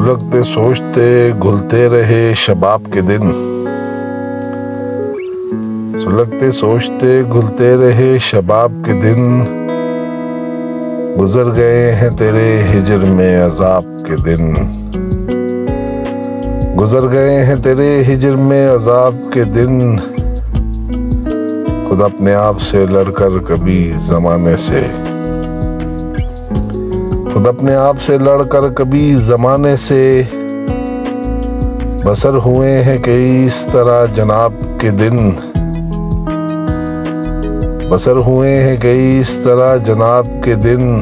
سلگتے سوچتے گھلتے رہے شباب کے دن، سلگتے سوچتے گھلتے رہے شباب کے دن، گزر گئے ہیں تیرے ہجر میں عذاب کے دن، گزر گئے ہیں تیرے ہجر میں عذاب کے دن، خود اپنے آپ سے لڑ کر کبھی زمانے سے، خود اپنے آپ سے لڑ کر کبھی زمانے سے، بسر ہوئے ہیں کئی اس طرح جناب کے دن، بسر ہوئے ہیں کئی اس طرح جناب کے دن،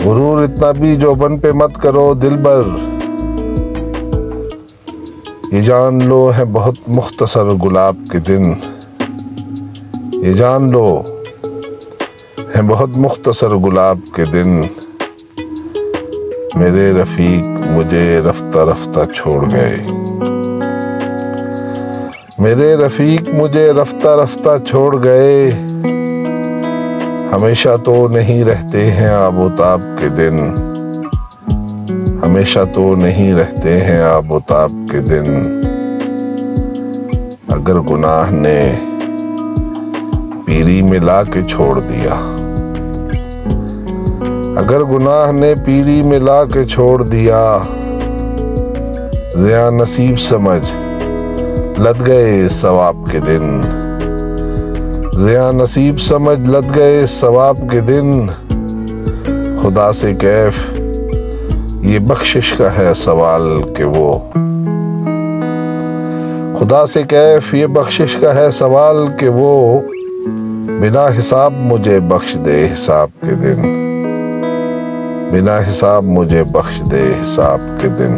غرور اتنا بھی جوبن پہ مت کرو دلبر، یہ جان لو ہے بہت مختصر گلاب کے دن، یہ جان لو ہے بہت مختصر گلاب کے دن، میرے رفیق مجھے رفتہ رفتہ چھوڑ گئے، میرے رفیق مجھے رفتہ رفتہ چھوڑ گئے، ہمیشہ تو نہیں رہتے ہیں آب و تاب کے دن، ہمیشہ تو نہیں رہتے ہیں آب و تاب کے دن، اگر گناہ نے پیری میں لا کے چھوڑ دیا، اگر گناہ نے پیری میں لا کے چھوڑ دیا، زیاں نصیب سمجھ لد گئے ثواب کے دن، زیاں نصیب سمجھ لد گئے ثواب کے دن، خدا سے کیف یہ بخشش کا ہے سوال کہ وہ، خدا سے کیف یہ بخشش کا ہے سوال کہ وہ، بنا حساب مجھے بخش دے حساب کے دن، بنا حساب مجھے بخش دے حساب کے دن۔